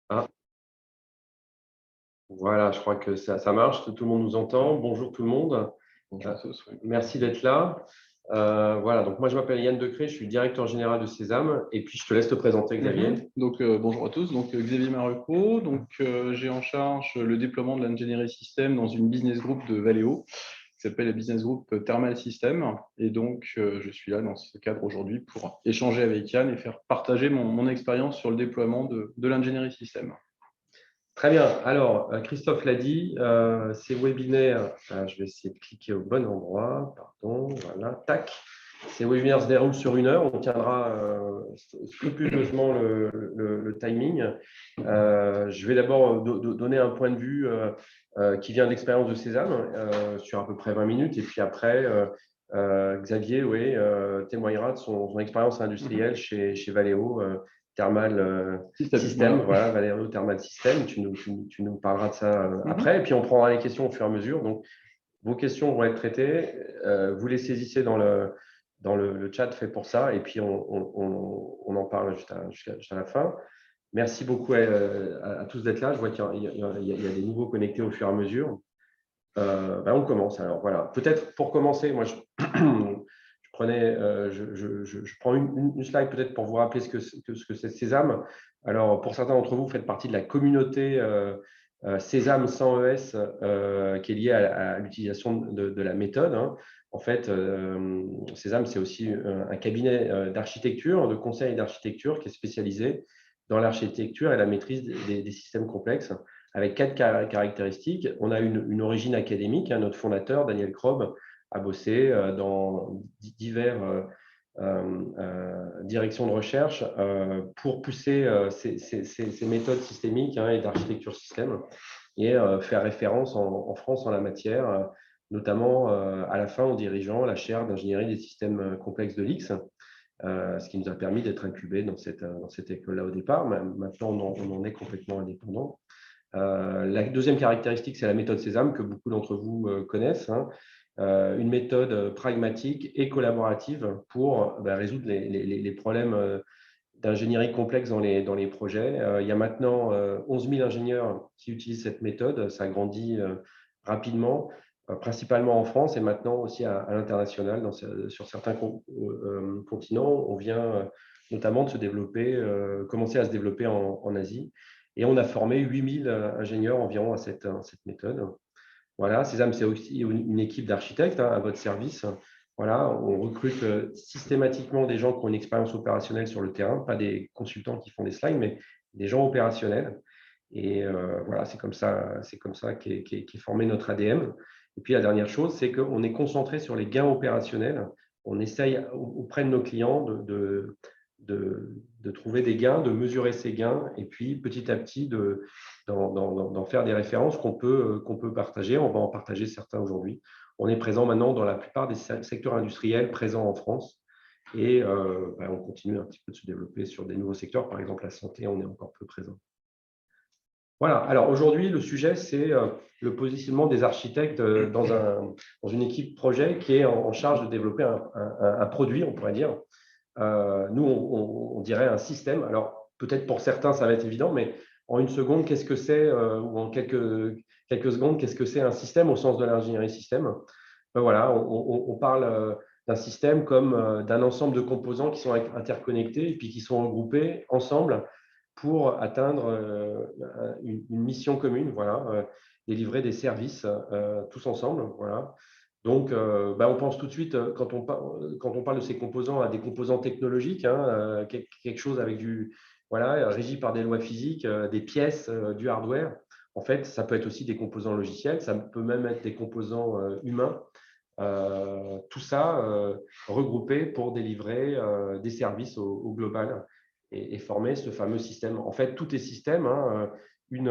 Ah, voilà, je crois que ça marche, tout le monde nous entend. Bonjour tout le monde. Bonjour Euh, à tous, oui. Merci d'être là. Voilà, donc moi je m'appelle Yann Decré, je suis directeur général de Sésame, et puis je te laisse te présenter, Xavier. Donc, bonjour à tous, donc Xavier Marucco. Donc, j'ai en charge le déploiement de l'ingénierie système dans une business group de Valeo qui s'appelle la business group Thermal System. Et donc, je suis là dans ce cadre aujourd'hui pour échanger avec Yann et faire partager mon expérience sur le déploiement de l'ingénierie système. Très bien, alors Christophe l'a dit, ces webinaires, je vais essayer de cliquer au bon endroit, pardon, voilà, tac. Ces webinaires se déroulent sur 1 heure, on tiendra scrupuleusement le timing. Je vais d'abord donner un point de vue qui vient de l'expérience de Sésame sur à peu près 20 minutes, et puis après, Xavier oui, témoignera de son expérience industrielle chez Valeo. Thermal System, voilà, Valeo Thermal System, tu nous parleras de ça après, et puis on prendra les questions au fur et à mesure. Donc, vos questions vont être traitées, vous les saisissez dans le chat fait pour ça, et puis on en parle jusqu'à la fin. Merci beaucoup à tous d'être là. Je vois qu'il y a des nouveaux connectés au fur et à mesure. On commence. Alors voilà, peut-être pour commencer, moi je prends une slide peut-être pour vous rappeler ce que c'est Sésame. Alors pour certains d'entre vous, vous faites partie de la communauté Sésame sans ES qui est liée à l'utilisation de la méthode, hein. En fait, Sésame, c'est aussi un cabinet d'architecture, de conseil d'architecture qui est spécialisé dans l'architecture et la maîtrise des systèmes complexes, avec 4 caractéristiques. On a une origine académique, hein. Notre fondateur, Daniel Krob, a bossé dans divers directions de recherche pour pousser ces méthodes systémiques, hein, et d'architecture système, et faire référence en France en la matière, notamment à la fin en dirigeant la chaire d'ingénierie des systèmes complexes de l'IX, ce qui nous a permis d'être incubés dans cette école-là au départ. Maintenant, on en est complètement indépendant. La deuxième caractéristique, c'est la méthode Sésame que beaucoup d'entre vous connaissent, hein. Une méthode pragmatique et collaborative pour résoudre les problèmes d'ingénierie complexe dans les projets. Il y a maintenant 11 000 ingénieurs qui utilisent cette méthode. Ça grandit rapidement, principalement en France et maintenant aussi à l'international. Sur certains continents, on vient notamment de se développer, commencer à se développer en Asie. Et on a formé 8 000 ingénieurs environ à cette méthode. Voilà, Sésame, c'est aussi une équipe d'architectes, hein, à votre service. Voilà, on recrute systématiquement des gens qui ont une expérience opérationnelle sur le terrain, pas des consultants qui font des slides, mais des gens opérationnels. Et voilà, c'est comme ça qu'est formé notre ADM. Et puis la dernière chose, c'est qu'on est concentré sur les gains opérationnels. On essaye auprès de nos clients de trouver des gains, de mesurer ces gains, et puis petit à petit d'en faire des références qu'on peut partager. On va en partager certains aujourd'hui. On est présent maintenant dans la plupart des secteurs industriels présents en France, et on continue un petit peu de se développer sur des nouveaux secteurs. Par exemple, la santé, on est encore peu présent. Voilà, alors aujourd'hui, le sujet, c'est le positionnement des architectes dans une équipe projet qui est en charge de développer un produit, on pourrait dire. Nous, on dirait un système. Alors, peut-être pour certains, ça va être évident, mais en une seconde, qu'est-ce que c'est, ou en quelques secondes, qu'est-ce que c'est un système au sens de l'ingénierie système? Voilà, on parle d'un système comme d'un ensemble de composants qui sont interconnectés et puis qui sont regroupés ensemble pour atteindre une mission commune, voilà, délivrer des services tous ensemble. Voilà. Donc, on pense tout de suite, quand on parle de ces composants, à des composants technologiques, hein, quelque chose avec voilà, régi par des lois physiques, des pièces, du hardware. En fait, ça peut être aussi des composants logiciels, ça peut même être des composants humains. Tout ça regroupé pour délivrer des services au global et former ce fameux système. En fait, tout est système, hein. Une,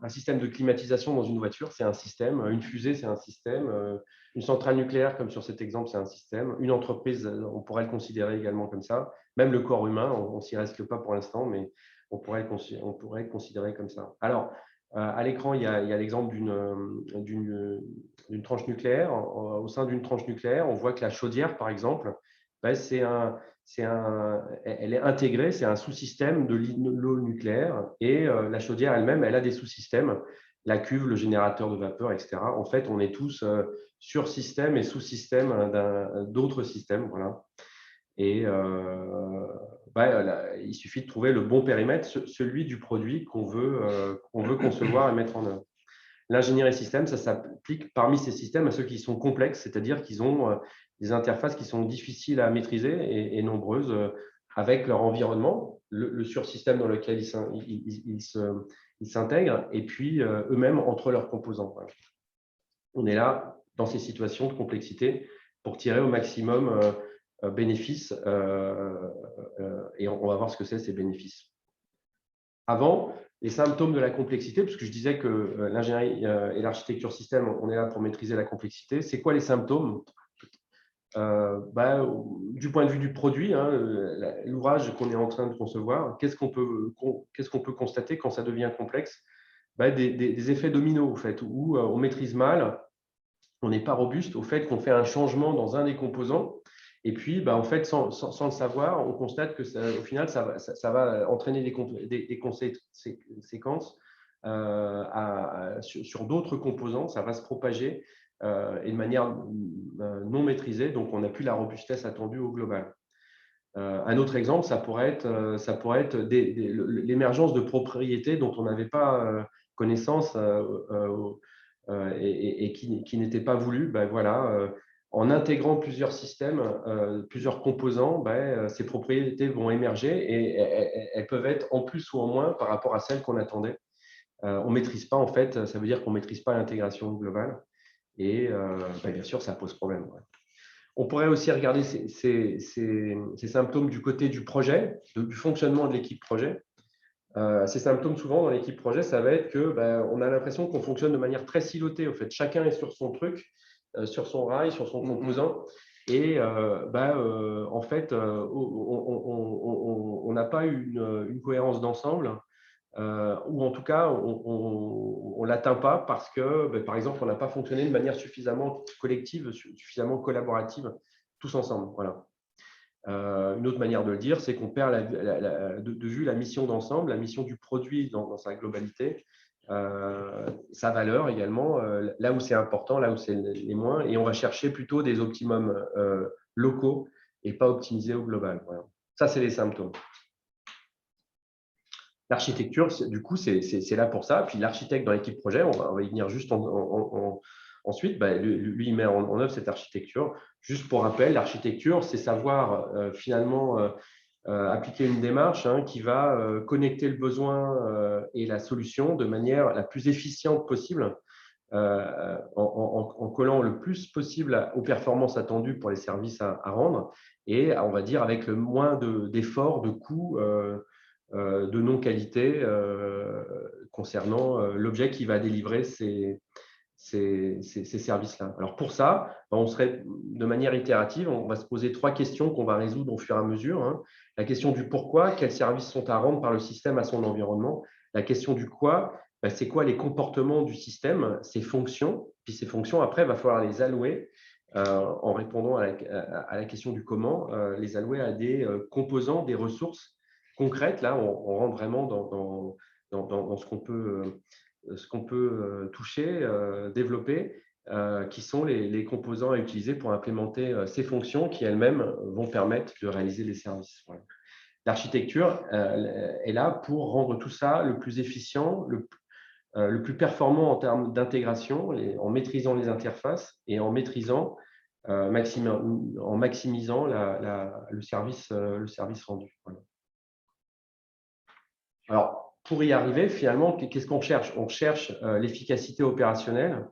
un système de climatisation dans une voiture, c'est un système. Une fusée, c'est un système. Une centrale nucléaire, comme sur cet exemple, c'est un système. Une entreprise, on pourrait le considérer également comme ça. Même le corps humain, on ne s'y reste pas pour l'instant, mais on pourrait le considérer comme ça. Alors, à l'écran, il y a l'exemple d'une tranche nucléaire. Au sein d'une tranche nucléaire, on voit que la chaudière, par exemple, c'est elle est intégrée, c'est un sous-système de l'eau nucléaire et la chaudière elle-même, elle a des sous-systèmes, la cuve, le générateur de vapeur, etc. En fait, on est tous sur système et sous-système d'autres systèmes. Voilà. Et il suffit de trouver le bon périmètre, celui du produit qu'on veut concevoir et mettre en œuvre. L'ingénierie système, ça s'applique parmi ces systèmes à ceux qui sont complexes, c'est-à-dire qu'ils ont des interfaces qui sont difficiles à maîtriser et nombreuses avec leur environnement, le sursystème dans lequel ils s'intègrent, et puis eux-mêmes entre leurs composants. Voilà. On est là dans ces situations de complexité pour tirer au maximum bénéfices, et on va voir ce que c'est ces bénéfices. Avant, les symptômes de la complexité, puisque je disais que l'ingénierie et l'architecture système, on est là pour maîtriser la complexité. C'est quoi les symptômes? Du point de vue du produit, hein, l'ouvrage qu'on est en train de concevoir, qu'est-ce qu'on peut constater quand ça devient complexe? Des effets dominos, au fait, où on maîtrise mal, on n'est pas robuste au fait qu'on fait un changement dans un des composants. Et puis, en fait, sans le savoir, on constate que au final, ça va entraîner des conséquences sur d'autres composants. Ça va se propager et de manière non maîtrisée. Donc, on n'a plus la robustesse attendue au global. Un autre exemple, ça pourrait être l'émergence de propriétés dont on n'avait pas connaissance et qui n'étaient pas voulues. Voilà, en intégrant plusieurs systèmes, plusieurs composants, ces propriétés vont émerger et elles peuvent être en plus ou en moins par rapport à celles qu'on attendait. On ne maîtrise pas, en fait, ça veut dire qu'on ne maîtrise pas l'intégration globale. Et bien sûr, ça pose problème. Ouais. On pourrait aussi regarder ces symptômes du côté du projet, du fonctionnement de l'équipe projet. Ces symptômes, souvent, dans l'équipe projet, ça va être qu'on a l'impression qu'on fonctionne de manière très silotée. En fait, chacun est sur son truc, sur son rail, sur son composant. Et en fait, on n'a pas une cohérence d'ensemble, ou en tout cas, on ne l'atteint pas parce que, par exemple, on n'a pas fonctionné de manière suffisamment collective, suffisamment collaborative, tous ensemble. Voilà. Une autre manière de le dire, c'est qu'on perd de vue la mission d'ensemble, la mission du produit dans sa globalité, sa valeur également, là où c'est important, là où c'est les moins, et on va chercher plutôt des optimums locaux et pas optimisés au global. Voilà. Ça, c'est les symptômes. L'architecture, du coup, c'est là pour ça. Puis l'architecte dans l'équipe projet, on va y venir juste ensuite, lui, il met en œuvre cette architecture. Juste pour rappel, l'architecture, c'est savoir finalement appliquer une démarche qui va connecter le besoin et la solution de manière la plus efficiente possible, en collant le plus possible aux performances attendues pour les services à rendre, et on va dire avec le moins d'efforts, de coûts, de non-qualité concernant l'objet qui va délivrer ces services-là. Alors pour ça, on serait de manière itérative, on va se poser 3 questions qu'on va résoudre au fur et à mesure. La question du pourquoi, quels services sont à rendre par le système à son environnement. La question du quoi, c'est quoi les comportements du système, ses fonctions. Puis ces fonctions, après, il va falloir les allouer en répondant à la question du comment, les allouer à des composants, des ressources concrètes. Là, on rentre vraiment dans ce qu'on peut toucher, développer, qui sont les composants à utiliser pour implémenter ces fonctions qui elles-mêmes vont permettre de réaliser les services. Voilà. L'architecture est là pour rendre tout ça le plus efficient, le plus performant en termes d'intégration, en maîtrisant les interfaces et en maîtrisant, en maximisant le service rendu. Voilà. Alors, pour y arriver, finalement, qu'est-ce qu'on cherche? On cherche l'efficacité opérationnelle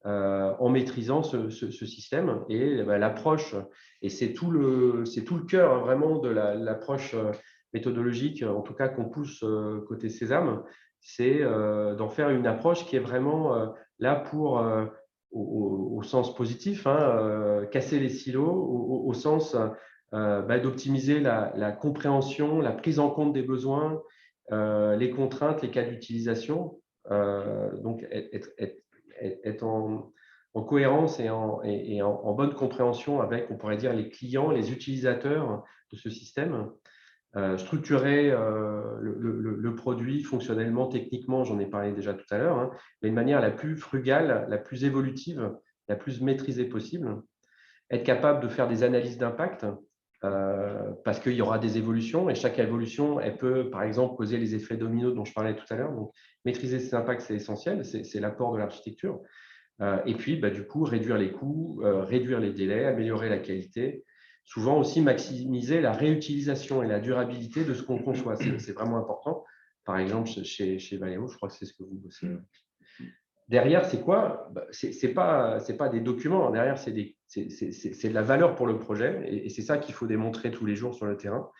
en maîtrisant ce système et l'approche, et c'est tout le cœur vraiment de l'approche méthodologique, en tout cas qu'on pousse côté Sésame, c'est d'en faire une approche qui est vraiment là pour, au sens positif, casser les silos, au sens d'optimiser la compréhension, la prise en compte des besoins, les contraintes, les cas d'utilisation, donc être en en cohérence et en bonne compréhension avec, on pourrait dire, les clients, les utilisateurs de ce système. Structurer le produit fonctionnellement, techniquement, j'en ai parlé déjà tout à l'heure, hein, mais de manière la plus frugale, la plus évolutive, la plus maîtrisée possible. Être capable de faire des analyses d'impact, parce qu'il y aura des évolutions et chaque évolution, elle peut, par exemple, causer les effets dominos dont je parlais tout à l'heure. Donc, maîtriser ces impacts, c'est essentiel, c'est l'apport de l'architecture. Et puis, du coup, réduire les coûts, réduire les délais, améliorer la qualité. Souvent aussi maximiser la réutilisation et la durabilité de ce qu'on conçoit. C'est vraiment important. Par exemple, chez Valeo, je crois que c'est ce que vous bossez. Derrière, c'est quoi? C'est pas des documents. Derrière, c'est de la valeur pour le projet. Et c'est ça qu'il faut démontrer tous les jours sur le terrain.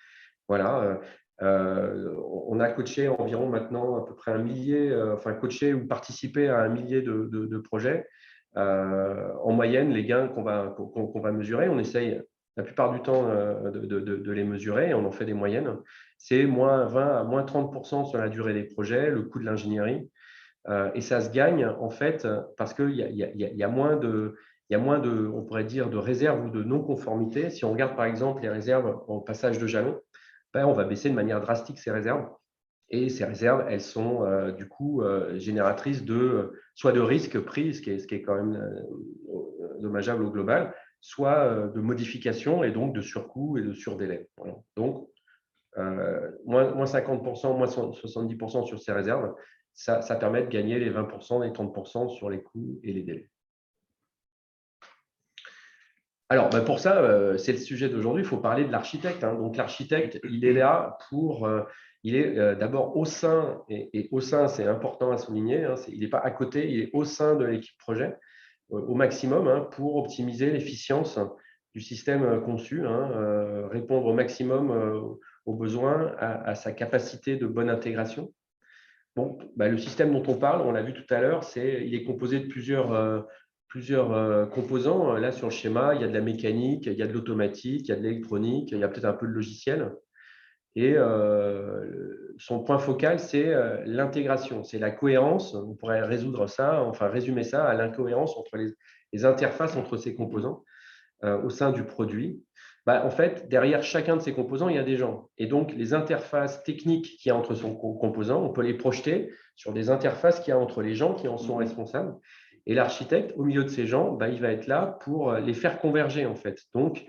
Voilà. On a coaché environ maintenant à peu près 1 millier, enfin coaché ou participé à 1 millier de projets. En moyenne, les gains qu'on va mesurer, on essaye la plupart du temps de les mesurer et on en fait des moyennes. C'est moins 20 à moins 30% sur la durée des projets, le coût de l'ingénierie. Et ça se gagne en fait parce qu'il y a moins de, on pourrait dire, de réserves ou de non-conformité. Si on regarde par exemple les réserves au passage de jalon, on va baisser de manière drastique ces réserves. Et ces réserves, elles sont du coup génératrices soit de risques pris, ce qui est quand même dommageable au global, soit de modifications et donc de surcoûts et de surdélais. Voilà. Donc, moins 50%, moins 70% sur ces réserves, ça permet de gagner les 20% et 30% sur les coûts et les délais. Alors, pour ça, c'est le sujet d'aujourd'hui, il faut parler de l'architecte. Hein. Donc, l'architecte, il est là pour… il est d'abord au sein, et au sein, c'est important à souligner, hein, il n'est pas à côté, il est au sein de l'équipe projet au maximum hein, pour optimiser l'efficience du système conçu, hein, répondre au maximum aux besoins, à sa capacité de bonne intégration. Bon, le système dont on parle, on l'a vu tout à l'heure, il est composé de plusieurs composants. Là, sur le schéma, il y a de la mécanique, il y a de l'automatique, il y a de l'électronique, il y a peut-être un peu de logiciel. Et son point focal, c'est l'intégration, c'est la cohérence. On pourrait résumer ça à l'incohérence entre les interfaces entre ces composants au sein du produit. En fait, derrière chacun de ces composants, il y a des gens. Et donc, les interfaces techniques qu'il y a entre son composant, on peut les projeter sur des interfaces qu'il y a entre les gens qui en sont responsables. Et l'architecte, au milieu de ces gens, il va être là pour les faire converger, en fait. Donc,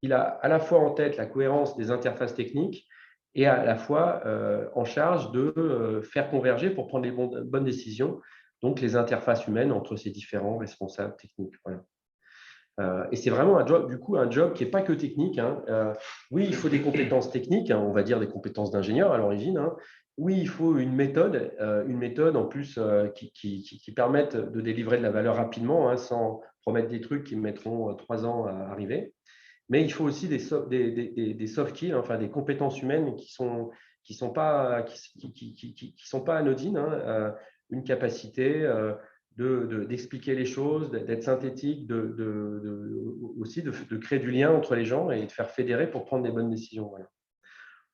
il a à la fois en tête la cohérence des interfaces techniques et à la fois en charge de faire converger pour prendre les bonnes décisions, donc les interfaces humaines entre ces différents responsables techniques. Voilà. Et c'est vraiment un job qui n'est pas que technique. Hein. Oui, il faut des compétences techniques, hein, on va dire des compétences d'ingénieur à l'origine. Hein. Oui, il faut une méthode en plus qui permette de délivrer de la valeur rapidement, hein, sans promettre des trucs qui mettront 3 ans à arriver. Mais il faut aussi des soft skills, enfin des compétences humaines qui sont pas anodines. Hein. Une capacité d'expliquer les choses, d'être synthétique, aussi de créer du lien entre les gens et de faire fédérer pour prendre des bonnes décisions. Voilà.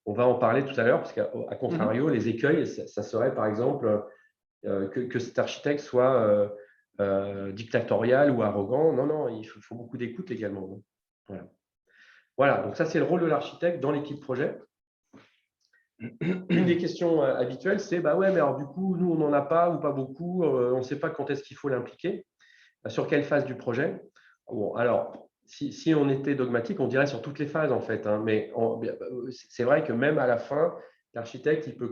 On va en parler tout à l'heure, parce qu'à contrario, les écueils, ça serait par exemple que cet architecte soit dictatorial ou arrogant. Non, il faut beaucoup d'écoute également. Voilà, donc ça c'est le rôle de l'architecte dans l'équipe projet. Une des questions habituelles, c'est ouais, mais alors du coup, nous, on n'en a pas ou pas beaucoup, on ne sait pas quand est-ce qu'il faut l'impliquer, sur quelle phase du projet. Bon, alors, si on était dogmatique, on dirait sur toutes les phases en fait, hein, mais c'est vrai que même à la fin, l'architecte, il peut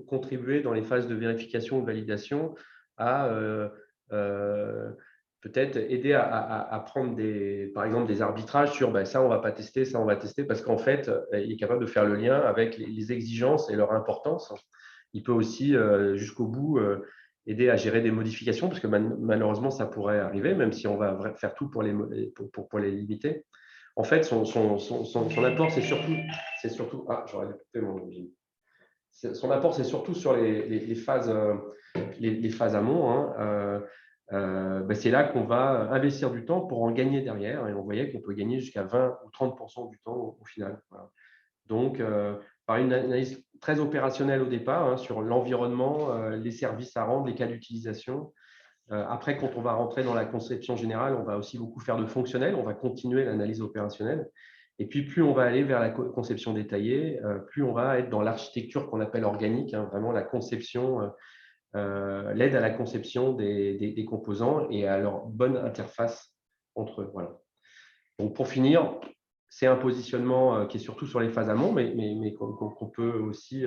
contribuer dans les phases de vérification ou de validation à peut-être aider à prendre par exemple des arbitrages sur ça on va pas tester, ça on va tester, parce qu'en fait il est capable de faire le lien avec les exigences et leur importance. Il peut aussi jusqu'au bout aider à gérer des modifications, parce que malheureusement ça pourrait arriver, même si on va faire tout pour les limiter. En fait son apport c'est surtout j'aurais dû couper mon son apport c'est surtout sur les phases amont. Hein. C'est là qu'on va investir du temps pour en gagner derrière. Et on voyait qu'on peut gagner jusqu'à 20 ou 30% du temps au final. Voilà. Donc, par une analyse très opérationnelle au départ, hein, sur l'environnement, les services à rendre, les cas d'utilisation, Après, quand on va rentrer dans la conception générale, on va aussi beaucoup faire de fonctionnel, on va continuer l'analyse opérationnelle. Et puis, plus on va aller vers la conception détaillée, plus on va être dans l'architecture qu'on appelle organique, hein, vraiment la conception, l'aide à la conception des composants et à leur bonne interface entre eux. Voilà. Donc, pour finir, c'est un positionnement qui est surtout sur les phases amont, mais qu'on peut aussi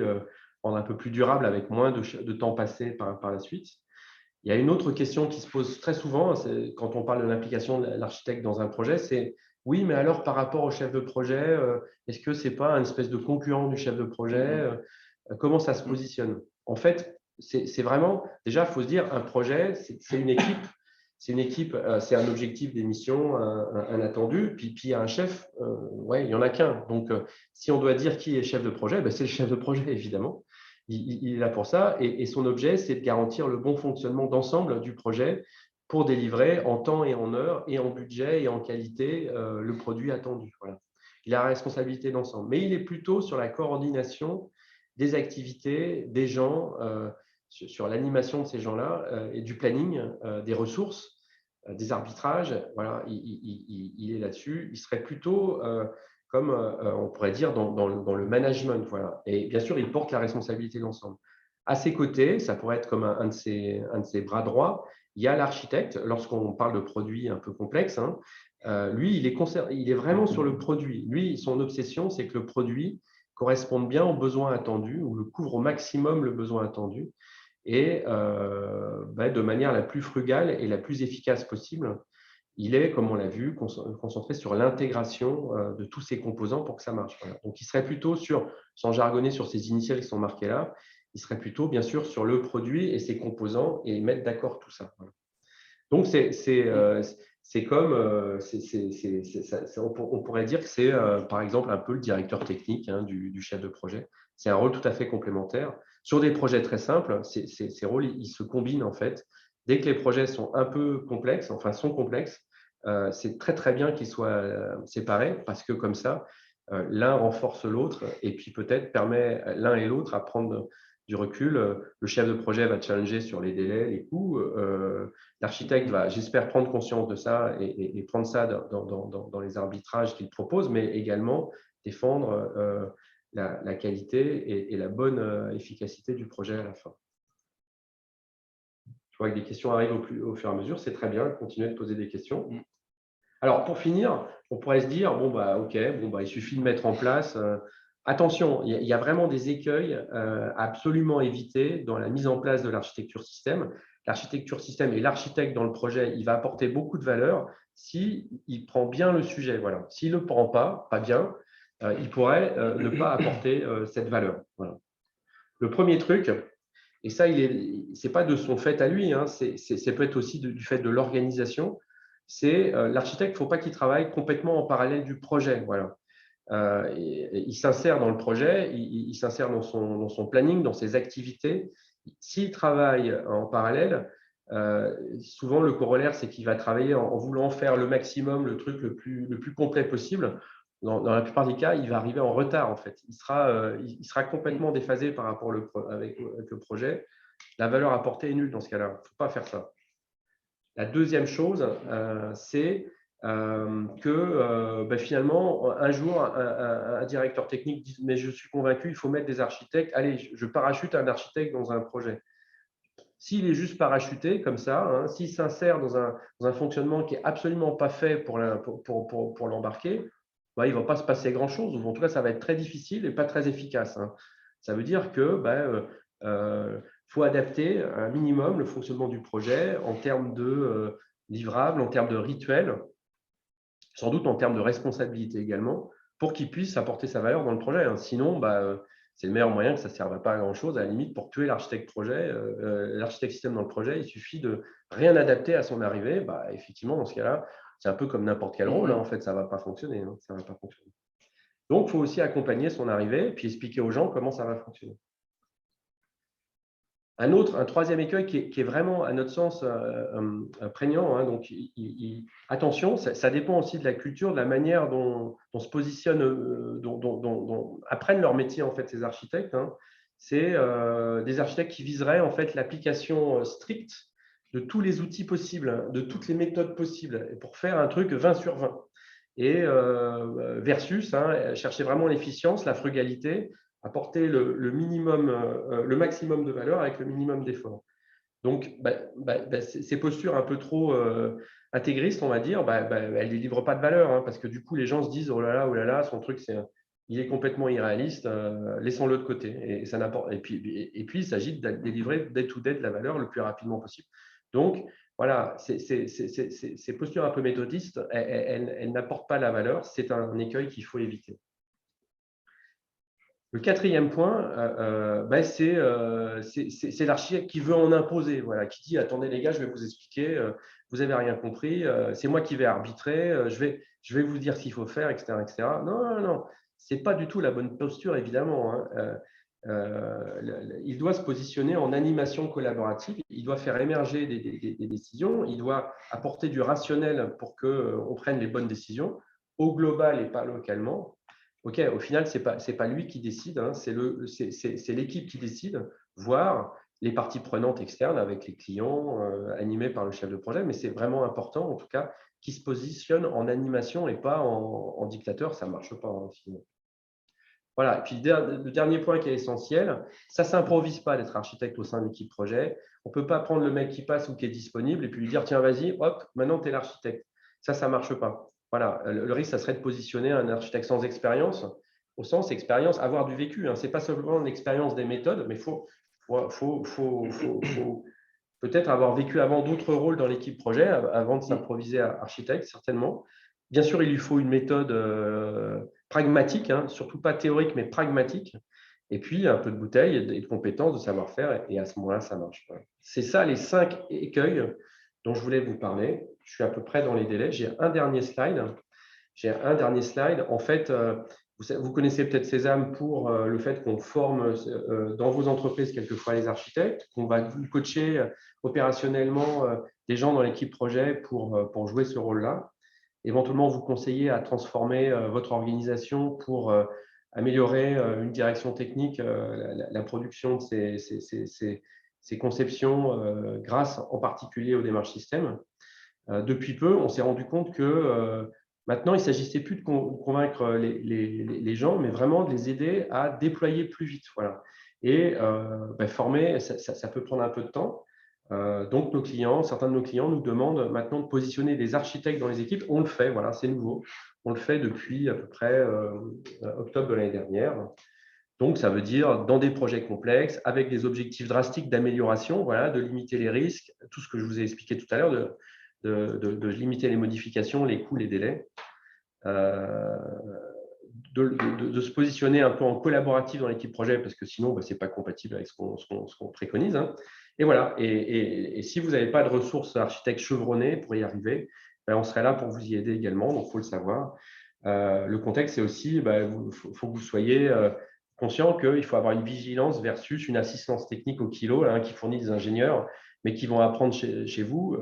rendre un peu plus durable avec moins de temps passé par la suite. Il y a une autre question qui se pose très souvent quand on parle de l'implication de l'architecte dans un projet, c'est oui, mais alors par rapport au chef de projet, est-ce que ce n'est pas une espèce de concurrent du chef de projet? Comment ça se positionne? En fait, c'est vraiment, déjà, il faut se dire, un projet, c'est une équipe, c'est un objectif d'émission, un attendu, puis il y a un chef, ouais, il n'y en a qu'un. Donc, si on doit dire qui est chef de projet, ben, c'est le chef de projet, évidemment. Il est là pour ça et son objet, c'est de garantir le bon fonctionnement d'ensemble du projet pour délivrer en temps et en heure et en budget et en qualité le produit attendu. Voilà. Il a la responsabilité d'ensemble, mais il est plutôt sur la coordination des activités, des gens, sur l'animation de ces gens-là et du planning, des ressources, des arbitrages. Voilà, il est là-dessus. Il serait plutôt comme on pourrait dire dans le management. Voilà. Et bien sûr, il porte la responsabilité de l'ensemble. À ses côtés, ça pourrait être comme un de ses bras droits, il y a l'architecte, lorsqu'on parle de produits un peu complexes, hein, lui, il est vraiment sur le produit. Lui, son obsession, c'est que le produit corresponde bien aux besoins attendus ou le couvre au maximum le besoin attendu et de manière la plus frugale et la plus efficace possible. Il est, comme on l'a vu, concentré sur l'intégration de tous ces composants pour que ça marche. Voilà. Donc, il serait plutôt sur, sans jargonner sur ces initiales qui sont marquées là, il serait plutôt, bien sûr, sur le produit et ses composants et mettre d'accord tout ça. Voilà. Donc, c'est comme, on pourrait dire que c'est, par exemple, un peu le directeur technique hein, du chef de projet. C'est un rôle tout à fait complémentaire. Sur des projets très simples, ces rôles, ils se combinent en fait. Dès que les projets sont un peu complexes, enfin sont complexes, c'est très très bien qu'ils soient séparés parce que comme ça, l'un renforce l'autre et puis peut-être permet l'un et l'autre à prendre du recul. Le chef de projet va challenger sur les délais, les coûts. L'architecte va, j'espère, prendre conscience de ça et prendre ça dans les arbitrages qu'il propose, mais également défendre la qualité et la bonne efficacité du projet à la fin. Je vois que des questions arrivent au fur et à mesure. C'est très bien, continuez de poser des questions. Alors, pour finir, on pourrait se dire, bon, bah, OK, bon, bah, il suffit de mettre en place… attention, il y a vraiment des écueils à absolument éviter dans la mise en place de l'architecture système. L'architecture système et l'architecte dans le projet, il va apporter beaucoup de valeur s'il prend bien le sujet. Voilà. S'il ne le prend pas bien, il pourrait ne pas apporter cette valeur. Voilà. Le premier truc, et ça, ce n'est pas de son fait à lui, hein, ça peut être aussi du fait de l'organisation, c'est l'architecte, il ne faut pas qu'il travaille complètement en parallèle du projet. Voilà. Il s'insère dans le projet, il s'insère dans son planning, dans ses activités. S'il travaille en parallèle, souvent le corollaire, c'est qu'il va travailler en voulant faire le maximum, le truc le plus complet possible. Dans la plupart des cas, il va arriver en retard, en fait. Il sera complètement déphasé par rapport avec le projet. La valeur apportée est nulle dans ce cas-là. Il ne faut pas faire ça. La deuxième chose, c'est que finalement, un jour, un directeur technique dit « mais je suis convaincu, il faut mettre des architectes. Allez, je parachute un architecte dans un projet ». S'il est juste parachuté comme ça, hein, s'il s'insère dans un fonctionnement qui n'est absolument pas fait pour l'embarquer, bah, il ne va pas se passer grand-chose. En tout cas, ça va être très difficile et pas très efficace. Hein. Ça veut dire que faut adapter un minimum le fonctionnement du projet en termes de livrables, en termes de rituels, sans doute en termes de responsabilité également, pour qu'il puisse apporter sa valeur dans le projet. Hein. Sinon, c'est le meilleur moyen que ça ne serve pas à grand-chose. À la limite, pour tuer l'architecte système dans le projet, il suffit de rien adapter à son arrivée. Effectivement, dans ce cas-là, c'est un peu comme n'importe quel rôle. Hein. En fait, ça ne va pas fonctionner. Hein. Ça va pas fonctionner. Donc, il faut aussi accompagner son arrivée, puis expliquer aux gens comment ça va fonctionner. Un troisième écueil qui est vraiment, à notre sens, prégnant. Hein, donc, attention, ça dépend aussi de la culture, de la manière dont se positionnent, dont apprennent leur métier, en fait, ces architectes. Hein. C'est des architectes qui viseraient, en fait, l'application stricte de tous les outils possibles, de toutes les méthodes possibles, pour faire un truc 20 sur 20. Et versus, chercher vraiment l'efficience, la frugalité, apporter le minimum, le maximum de valeur avec le minimum d'effort. Donc, ces postures un peu trop intégristes, on va dire, elles ne délivrent pas de valeur, parce que du coup, les gens se disent, oh là là, son truc, il est complètement irréaliste, laissons-le de côté. Et puis, il s'agit de délivrer day-to-day de la valeur le plus rapidement possible. Donc, voilà, ces postures un peu méthodistes, elles n'apportent pas la valeur. C'est un écueil qu'il faut éviter. Le quatrième point, c'est l'architecte qui veut en imposer, voilà, qui dit « Attendez les gars, je vais vous expliquer, vous n'avez rien compris, c'est moi qui vais arbitrer, je vais vous dire ce qu'il faut faire, etc. etc. » Non, ce n'est pas du tout la bonne posture, évidemment. Il doit se positionner en animation collaborative, il doit faire émerger des décisions, il doit apporter du rationnel pour qu'on prenne les bonnes décisions, au global et pas localement. OK, au final, ce n'est pas lui qui décide, c'est l'équipe qui décide, voire les parties prenantes externes avec les clients animés par le chef de projet. Mais c'est vraiment important, en tout cas, qu'il se positionne en animation et pas en dictateur. Ça ne marche pas. Sinon. Voilà. Et puis, le dernier point qui est essentiel, ça ne s'improvise pas d'être architecte au sein de l'équipe projet. On ne peut pas prendre le mec qui passe ou qui est disponible et puis lui dire « Tiens, vas-y, hop, maintenant, tu es l'architecte ». Ça ne marche pas. Voilà, le risque, ça serait de positionner un architecte sans expérience, au sens expérience, avoir du vécu. Ce n'est pas seulement l'expérience des méthodes, mais il faut peut-être avoir vécu avant d'autres rôles dans l'équipe projet, avant de s'improviser architecte, certainement. Bien sûr, il lui faut une méthode pragmatique, surtout pas théorique, mais pragmatique. Et puis, un peu de bouteille et de compétences, de savoir-faire. Et à ce moment-là, ça marche. C'est ça, les 5 écueils dont je voulais vous parler. Je suis à peu près dans les délais. J'ai un dernier slide. En fait, vous connaissez peut-être Sésame pour le fait qu'on forme dans vos entreprises quelquefois les architectes, qu'on va coacher opérationnellement des gens dans l'équipe projet pour jouer ce rôle-là. Éventuellement, vous conseiller à transformer votre organisation pour améliorer une direction technique, la production de ces conceptions grâce en particulier aux démarches système. Depuis peu, on s'est rendu compte que maintenant, il ne s'agissait plus de convaincre les gens, mais vraiment de les aider à déployer plus vite. Voilà. Et former, ça peut prendre un peu de temps. Donc, certains de nos clients nous demandent maintenant de positionner des architectes dans les équipes. On le fait, voilà, c'est nouveau. On le fait depuis à peu près octobre de l'année dernière. Donc, ça veut dire dans des projets complexes, avec des objectifs drastiques d'amélioration, voilà, de limiter les risques, tout ce que je vous ai expliqué tout à l'heure, de limiter les modifications, les coûts, les délais, de se positionner un peu en collaboratif dans l'équipe projet, parce que sinon, ce n'est pas compatible avec ce qu'on préconise. Et voilà. Et si vous n'avez pas de ressources architectes chevronnées pour y arriver, on serait là pour vous y aider également, donc il faut le savoir. Le contexte, c'est aussi, faut que vous soyez conscient qu'il faut avoir une vigilance versus une assistance technique au kilo qui fournit des ingénieurs, mais qui vont apprendre chez vous.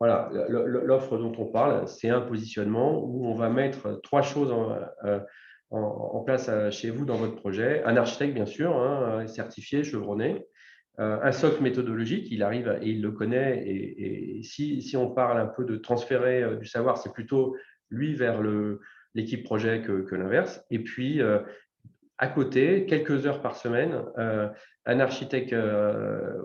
Voilà, l'offre dont on parle, c'est un positionnement où on va mettre 3 choses en place chez vous dans votre projet. Un architecte, bien sûr, certifié, chevronné. Un socle méthodologique, il arrive et il le connaît. Et si on parle un peu de transférer du savoir, c'est plutôt lui vers l'équipe projet que l'inverse. Et puis, à côté, quelques heures par semaine, un architecte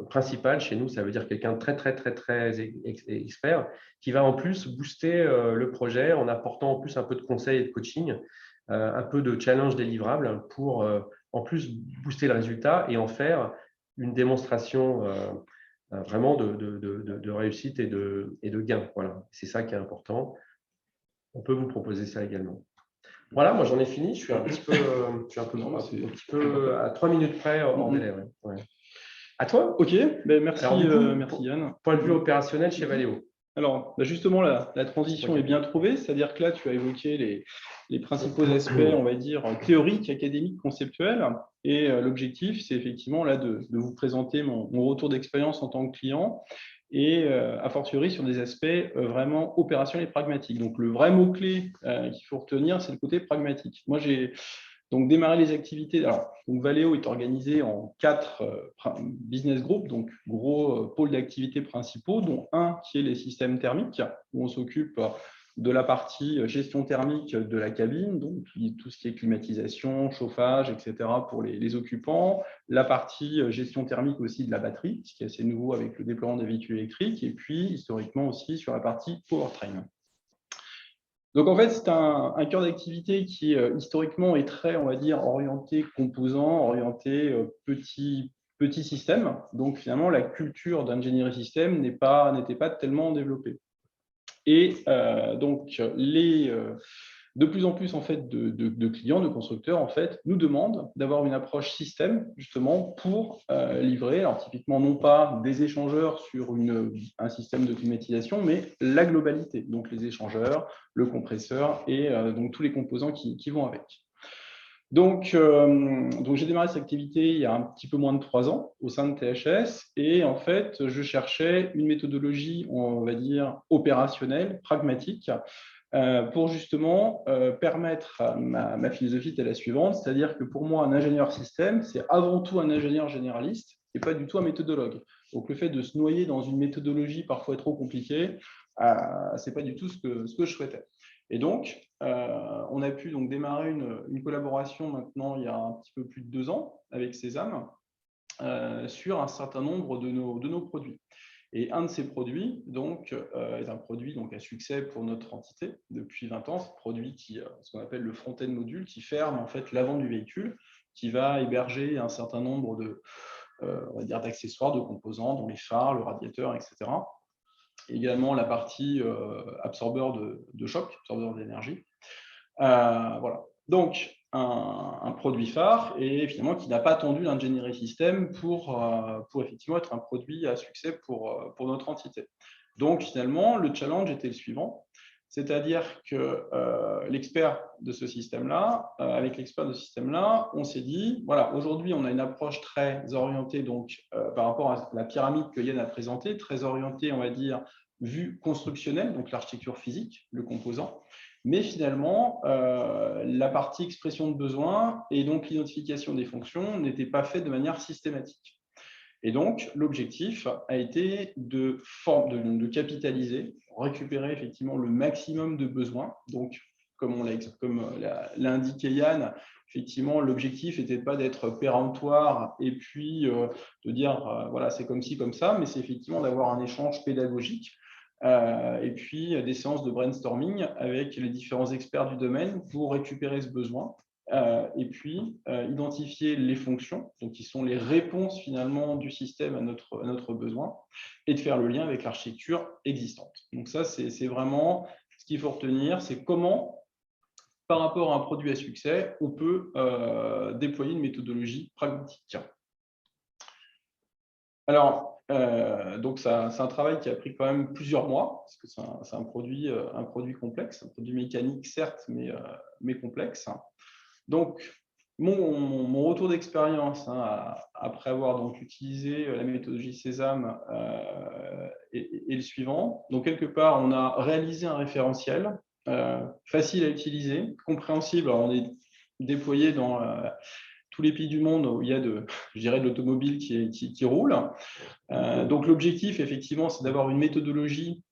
principal chez nous, ça veut dire quelqu'un de très expert, qui va en plus booster le projet en apportant en plus un peu de conseils et de coaching, un peu de challenge délivrable pour en plus booster le résultat et en faire une démonstration vraiment de réussite et de gain. Voilà, c'est ça qui est important. On peut vous proposer ça également. Voilà, moi j'en ai fini. Je suis un petit peu à 3 minutes près hors délai. Ouais. À toi. Ok, merci, merci Yann. Point de vue opérationnel chez Valeo. Alors, justement, la transition est bien trouvée, c'est-à-dire que là, tu as évoqué les principaux aspects, on va dire, théoriques, académiques, conceptuels. Et l'objectif, c'est effectivement là de vous présenter mon retour d'expérience en tant que client et a fortiori sur des aspects vraiment opérationnels et pragmatiques. Donc, le vrai mot-clé qu'il faut retenir, c'est le côté pragmatique. Moi, Donc, démarrer les activités. Alors, donc Valeo est organisé en 4 business groups, donc gros pôles d'activités principaux, dont un qui est les systèmes thermiques, où on s'occupe de la partie gestion thermique de la cabine, donc tout ce qui est climatisation, chauffage, etc. pour les occupants. La partie gestion thermique aussi de la batterie, ce qui est assez nouveau avec le déploiement des véhicules électriques. Et puis, historiquement aussi, sur la partie powertrain. Donc, en fait, c'est un cœur d'activité qui, historiquement, est très, on va dire, orienté composants, orienté petit système. Donc, finalement, la culture d'ingénierie système n'était pas tellement développée. Et donc, de plus en plus en fait, de clients, de constructeurs, en fait, nous demandent d'avoir une approche système, justement, pour livrer, alors typiquement, non pas des échangeurs sur un système de climatisation, mais la globalité, donc les échangeurs, le compresseur et donc tous les composants qui vont avec. Donc j'ai démarré cette activité il y a un petit peu moins de 3 ans au sein de THS et en fait, je cherchais une méthodologie, on va dire, opérationnelle, pragmatique, pour justement permettre ma philosophie était la suivante, c'est-à-dire que pour moi, un ingénieur système, c'est avant tout un ingénieur généraliste et pas du tout un méthodologue. Donc le fait de se noyer dans une méthodologie parfois trop compliquée, ce n'est pas du tout ce que je souhaitais. Et donc, on a pu donc démarrer une collaboration maintenant il y a un petit peu plus de 2 ans avec Sésame sur un certain nombre de nos produits. Et un de ces produits donc, est un produit donc, à succès pour notre entité depuis 20 ans. C'est un produit ce qu'on appelle le front-end module, qui ferme en fait l'avant du véhicule, qui va héberger un certain nombre on va dire, d'accessoires, de composants, dont les phares, le radiateur, etc. Également la partie absorbeur de choc, absorbeur d'énergie. Voilà. Donc, un produit phare et finalement qui n'a pas attendu l'ingénierie système pour effectivement être un produit à succès pour notre entité. Donc, finalement, le challenge était le suivant, c'est-à-dire que l'expert de ce système-là, avec l'expert de ce système-là, on s'est dit, voilà, aujourd'hui, on a une approche très orientée donc, par rapport à la pyramide que Yann a présentée, très orientée, on va dire, vue constructionnelle, donc l'architecture physique, le composant. Mais finalement, la partie expression de besoin et donc l'identification des fonctions n'était pas faite de manière systématique. Et donc, l'objectif a été de capitaliser, récupérer effectivement le maximum de besoins. Donc, comme l'a indiqué Yann, effectivement, l'objectif n'était pas d'être péremptoire et puis de dire, voilà, c'est comme ci, comme ça, mais c'est effectivement d'avoir un échange pédagogique et puis des séances de brainstorming avec les différents experts du domaine pour récupérer ce besoin et puis identifier les fonctions, donc qui sont les réponses finalement du système à notre besoin, et de faire le lien avec l'architecture existante. Donc ça, c'est vraiment ce qu'il faut retenir, c'est comment, par rapport à un produit à succès, on peut déployer une méthodologie pragmatique. Alors, donc c'est un travail qui a pris quand même plusieurs mois, parce que c'est un produit complexe, un produit mécanique certes, mais complexe. Donc, mon retour d'expérience, après avoir donc utilisé la méthodologie Sésame, est le suivant. Donc, quelque part, on a réalisé un référentiel facile à utiliser, compréhensible. Alors, on est déployé dans tous les pays du monde où il y a de l'automobile qui roule. Donc, l'objectif, effectivement, c'est d'avoir une méthodologie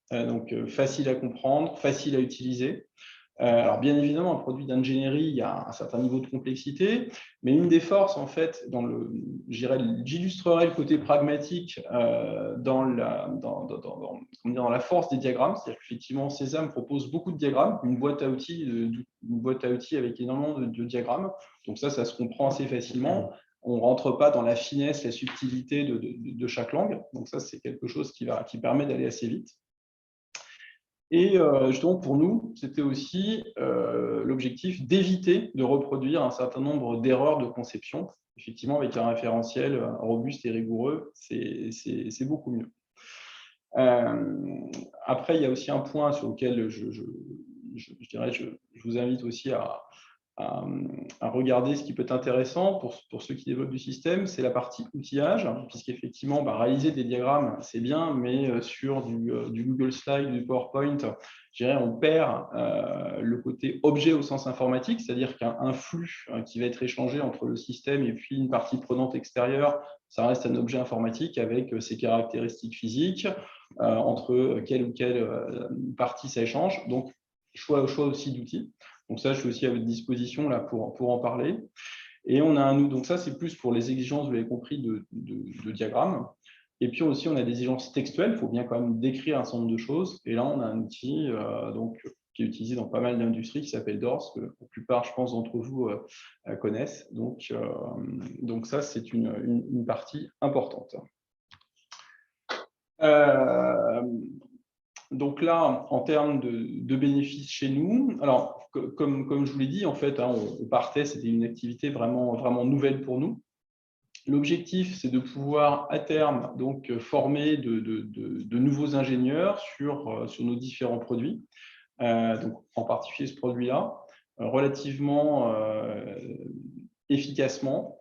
facile à comprendre, facile à utiliser. Alors, bien évidemment, un produit d'ingénierie, il y a un certain niveau de complexité, mais une des forces, en fait, j'illustrerai le côté pragmatique dans la force des diagrammes. C'est-à-dire qu'effectivement, Sésame propose beaucoup de diagrammes, une boîte à outils avec énormément de diagrammes. Donc ça se comprend assez facilement. On ne rentre pas dans la finesse, la subtilité de chaque langue. Donc ça, c'est quelque chose qui permet d'aller assez vite. Et justement, pour nous, c'était aussi l'objectif d'éviter de reproduire un certain nombre d'erreurs de conception. Effectivement, avec un référentiel robuste et rigoureux, c'est beaucoup mieux. Après, il y a aussi un point sur lequel je vous invite aussi à à regarder ce qui peut être intéressant pour ceux qui développent du système, c'est la partie outillage, puisqu'effectivement, réaliser des diagrammes, c'est bien, mais sur du Google Slide, du PowerPoint, je dirais, on perd le côté objet au sens informatique, c'est-à-dire qu'un flux qui va être échangé entre le système et puis une partie prenante extérieure, ça reste un objet informatique avec ses caractéristiques physiques, entre quelle ou quelle partie ça échange. Donc, choix aussi d'outils. Donc ça, je suis aussi à votre disposition là pour en parler. Et on a donc ça, c'est plus pour les exigences, vous l'avez compris, de diagrammes. Et puis aussi, on a des exigences textuelles. Il faut bien quand même décrire un certain nombre de choses. Et là, on a un outil qui est utilisé dans pas mal d'industries qui s'appelle DORS, que la plupart, je pense, d'entre vous connaissent. Donc ça, c'est une partie importante. Donc là, en termes de bénéfices chez nous, alors comme je vous l'ai dit, en fait, on partait, c'était une activité vraiment, vraiment nouvelle pour nous. L'objectif, c'est de pouvoir à terme donc former de nouveaux ingénieurs sur nos différents produits, donc en particulier ce produit-là, relativement efficacement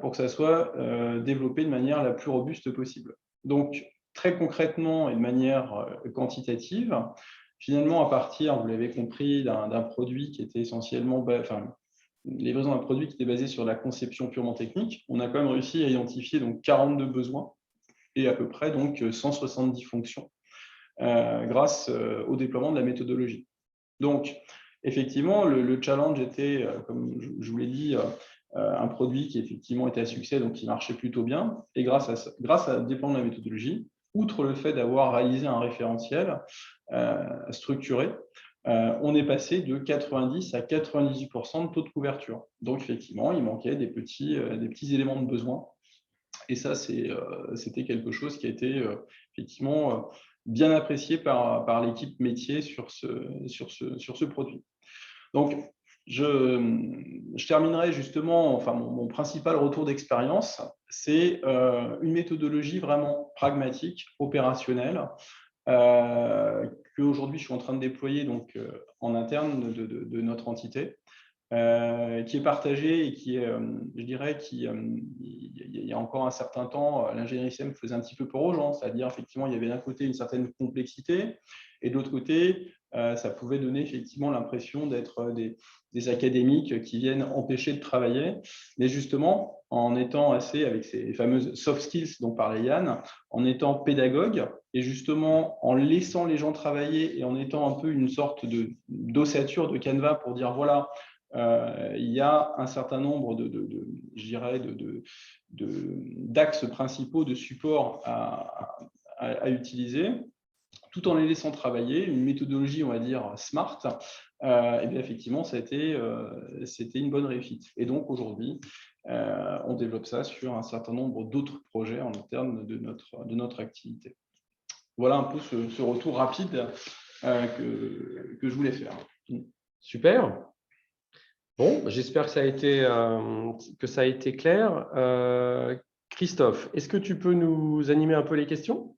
pour que ça soit développé de manière la plus robuste possible. Donc, très concrètement et de manière quantitative, finalement, à partir, vous l'avez compris, d'un produit qui était essentiellement, livraison d'un produit qui était basé sur la conception purement technique, on a quand même réussi à identifier donc 42 besoins et à peu près donc 170 fonctions grâce au déploiement de la méthodologie. Donc, effectivement, le challenge était, comme je vous l'ai dit, un produit qui effectivement était à succès, donc qui marchait plutôt bien. Et grâce à le déploiement de la méthodologie, outre le fait d'avoir réalisé un référentiel structuré, on est passé de 90 à 98% de taux de couverture. Donc, effectivement, il manquait des petits éléments de besoin. Et ça, c'était quelque chose qui a été effectivement bien apprécié par l'équipe métier sur ce produit. Donc, je terminerai justement, mon principal retour d'expérience, c'est une méthodologie vraiment pragmatique, opérationnelle, qu'aujourd'hui je suis en train de déployer donc, en interne de notre entité, qui est partagée et qui est, je dirais, il y a encore un certain temps, l'ingénierie système faisait un petit peu peur aux gens, c'est-à-dire effectivement il y avait d'un côté une certaine complexité et de l'autre côté, ça pouvait donner effectivement l'impression d'être des académiques qui viennent empêcher de travailler. Mais justement, en étant avec ces fameuses soft skills dont parlait Yann, en étant pédagogue et justement en laissant les gens travailler et en étant un peu une sorte d'ossature de canevas pour dire voilà, il y a un certain nombre d'axes principaux de support à utiliser, tout en les laissant travailler, une méthodologie, on va dire, smart, et bien effectivement, c'était une bonne réussite. Et donc, aujourd'hui, on développe ça sur un certain nombre d'autres projets en interne de notre activité. Voilà un peu ce retour rapide que je voulais faire. Super. Bon, j'espère que ça a été clair. Christophe, est-ce que tu peux nous animer un peu les questions ?